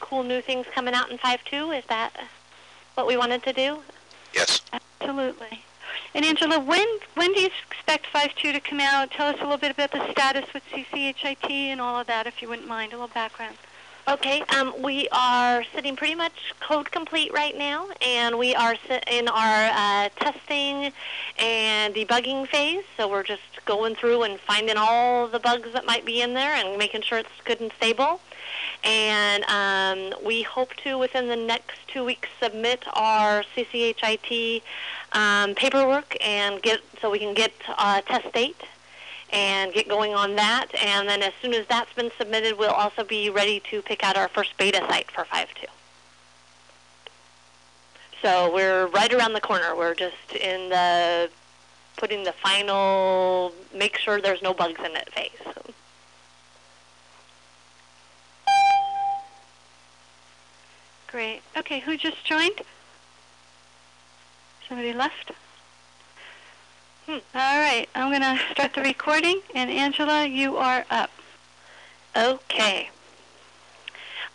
cool new things coming out in 5.2? Is that what we wanted to do? Yes. Absolutely. And Angela, when do you expect 5.2 to come out? Tell us a little bit about the status with CCHIT and all of that, if you wouldn't mind, a little background. Okay, we are sitting pretty much code complete right now, and we are in our testing and debugging phase, so we're just going through and finding all the bugs that might be in there and making sure it's good and stable. And we hope to, within the next 2 weeks, submit our CCHIT paperwork and so we can get test date and get going on that. And then as soon as that's been submitted, we'll also be ready to pick out our first beta site for 5.2. So we're right around the corner. We're just in the putting the final, make sure there's no bugs in it phase. Great. Okay, who just joined? Somebody left? All right, I'm going to start the recording, and Angela, you are up. Okay.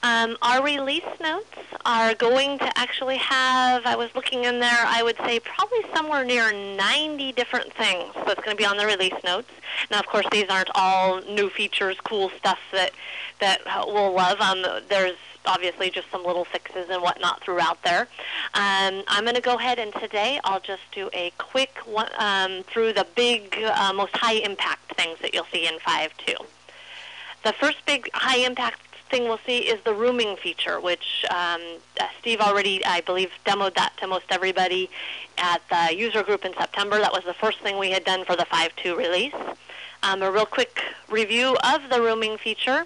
Our release notes are going to actually have, I was looking in there, I would say probably somewhere near 90 different things that's going to be on the release notes. Now, of course, these aren't all new features, cool stuff that we'll love. There's obviously just some little fixes and whatnot throughout there. I'm going to go ahead and today I'll just do a quick one through the big, most high-impact things that you'll see in 5.2. The first big high-impact thing we'll see is the rooming feature, which Steve already, I believe, demoed that to most everybody at the user group in September. That was the first thing we had done for the 5.2 release. A real quick review of the rooming feature.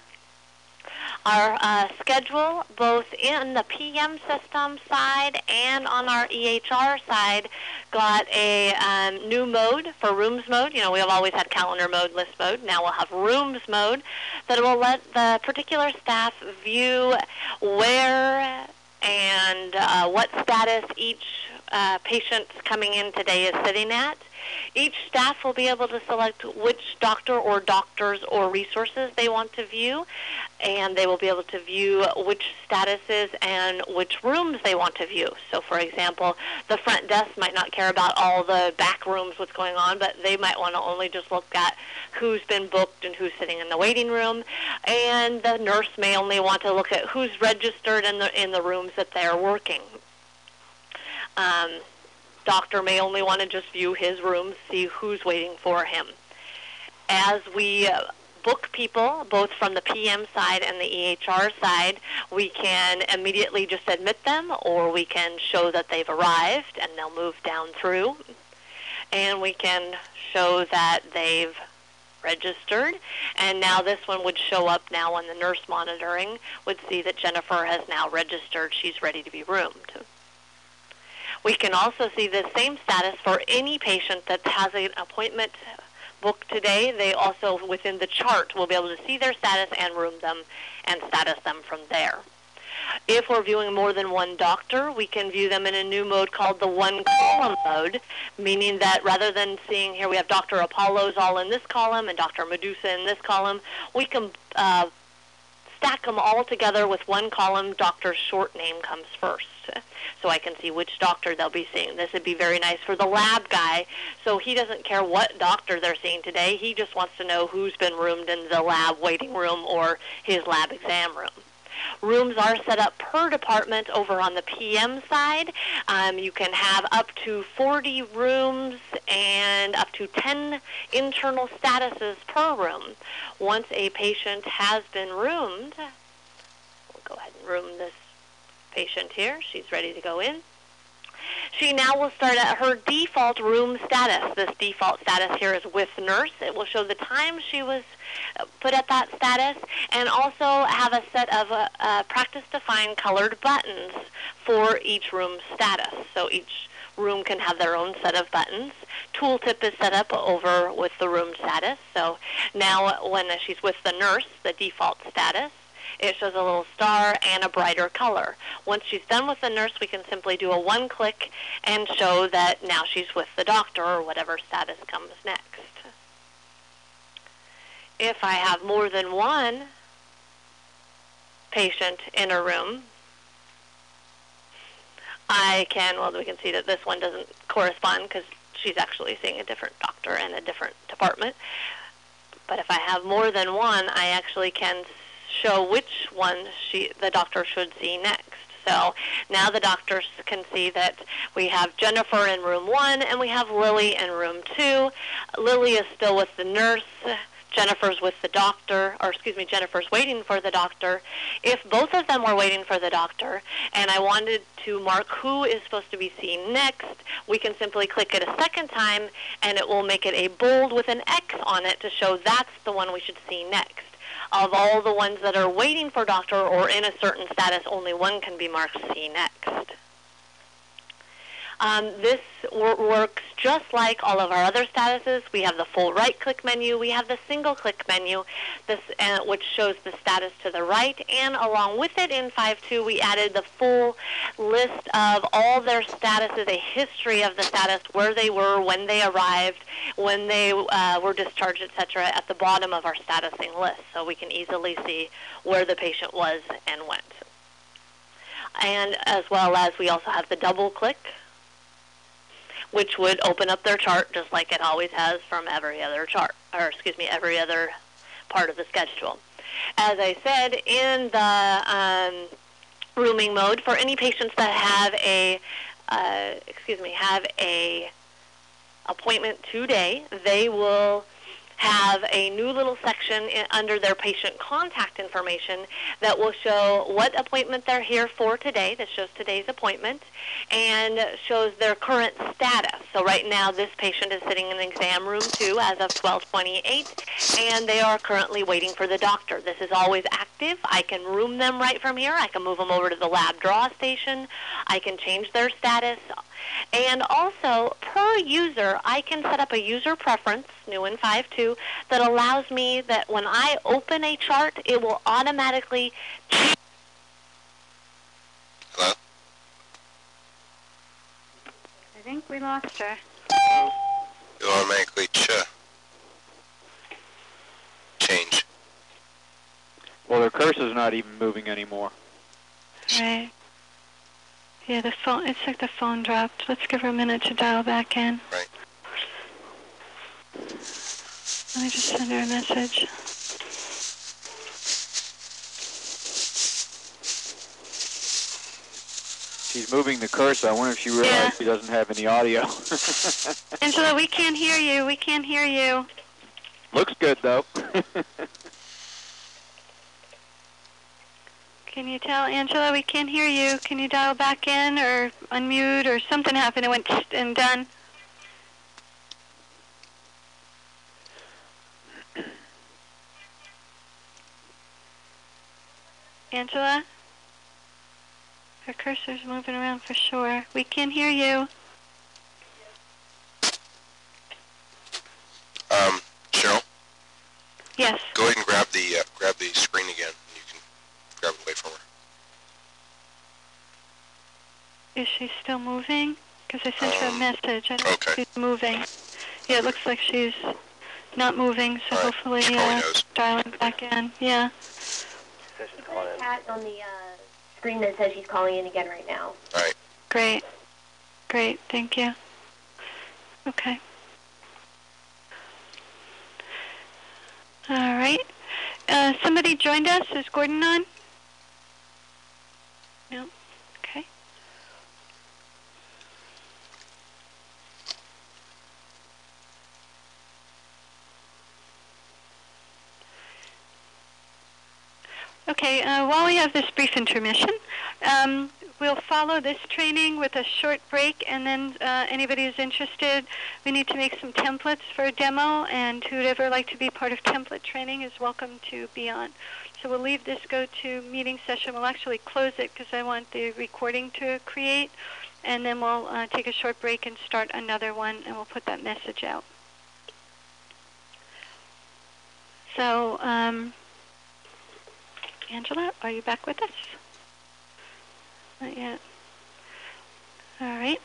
Our schedule, both in the PM system side and on our EHR side, got a new mode for rooms mode. You know, we have always had calendar mode, list mode. Now we'll have rooms mode that will let the particular staff view where and what status each patient coming in today is sitting at. Each staff will be able to select which doctor or doctors or resources they want to view, and they will be able to view which statuses and which rooms they want to view. So, for example, the front desk might not care about all the back rooms, what's going on, but they might want to only just look at who's been booked and who's sitting in the waiting room, and the nurse may only want to look at who's registered in the rooms that they're working. Doctor may only want to just view his rooms, see who's waiting for him. As we book people, both from the PM side and the EHR side, we can immediately just admit them, or we can show that they've arrived and they'll move down through. And we can show that they've registered. And now this one would show up now on the nurse monitoring, would see that Jennifer has now registered. She's ready to be roomed. We can also see the same status for any patient that has an appointment booked today. They also, within the chart, will be able to see their status and room them and status them from there. If we're viewing more than one doctor, we can view them in a new mode called the one-column mode, meaning that rather than seeing here we have Dr. Apollo's all in this column and Dr. Medusa in this column, we can stack them all together with one column. Doctor's short name comes first, so I can see which doctor they'll be seeing. This would be very nice for the lab guy, so he doesn't care what doctor they're seeing today. He just wants to know who's been roomed in the lab waiting room or his lab exam room. Rooms are set up per department over on the PM side. You can have up to 40 rooms and up to 10 internal statuses per room. Once a patient has been roomed, we'll go ahead and room this patient here. She's ready to go in. She now will start at her default room status. This default status here is with nurse. It will show the time she was put at that status, and also have a set of practice-defined colored buttons for each room status. So each room can have their own set of buttons. Tooltip is set up over with the room status. So now when she's with the nurse, the default status, it shows a little star and a brighter color. Once she's done with the nurse, we can simply do a one-click and show that now she's with the doctor or whatever status comes next. If I have more than one patient in a room, we can see that this one doesn't correspond because she's actually seeing a different doctor in a different department. But if I have more than one, I actually can show which one the doctor should see next. So now the doctors can see that we have Jennifer in room 1 and we have Lily in room 2. Lily is still with the nurse. Jennifer's with the doctor, or excuse me, Jennifer's waiting for the doctor. If both of them were waiting for the doctor and I wanted to mark who is supposed to be seen next, we can simply click it a second time and it will make it a bold with an X on it to show that's the one we should see next. Of all the ones that are waiting for doctor or in a certain status, only one can be marked see next. This works just like all of our other statuses. We have the full right-click menu. We have the single-click menu, which shows the status to the right. And along with it in 5.2, we added the full list of all their statuses, a history of the status, where they were, when they arrived, when they were discharged, etc., at the bottom of our statusing list. So we can easily see where the patient was and went. And as well as we also have the double-click, which would open up their chart just like it always has from every other chart, or excuse me, every other part of the schedule. As I said, in the rooming mode, for any patients that have a appointment today, they will have a new little section under their patient contact information that will show what appointment they're here for today. This shows today's appointment and shows their current status. So right now this patient is sitting in exam room 2 as of 12/28, and they are currently waiting for the doctor. This is always active. I can room them right from here. I can move them over to the lab draw station. I can change their status. And also, per user, I can set up a user preference, new in 5.2, that allows me that when I open a chart, it will automatically change. Hello? I think we lost her. It automatically change. Well, their cursor's not even moving anymore. Right. Yeah, the phone, it's like the phone dropped. Let's give her a minute to dial back in. Right. Let me just send her a message. She's moving the cursor. I wonder if she realized she doesn't have any audio. Angela, we can't hear you. We can't hear you. Looks good, though. Can you tell Angela we can't hear you? Can you dial back in or unmute or something happened? It went and done. Angela? Her cursor's moving around for sure. We can't hear you. Cheryl? Yes. Go ahead and grab the screen again. You can grab it away from her. Is she still moving? Because I sent her a message. I don't think she's moving. Yeah, it looks like she's not moving, so hopefully dialing back in. Yeah. Put a cat on the screen that says she's calling in again right now. All right. Great. Great. Thank you. Okay. All right. Somebody joined us. Is Gordon on? No. Okay. Okay, while we have this brief intermission, we'll follow this training with a short break, and then anybody who's interested, we need to make some templates for a demo, and who'd like to be part of template training is welcome to be on. So we'll leave this, go to meeting session. We'll actually close it because I want the recording to create, and then we'll take a short break and start another one, and we'll put that message out. So, Angela, are you back with us? Not yet. All right.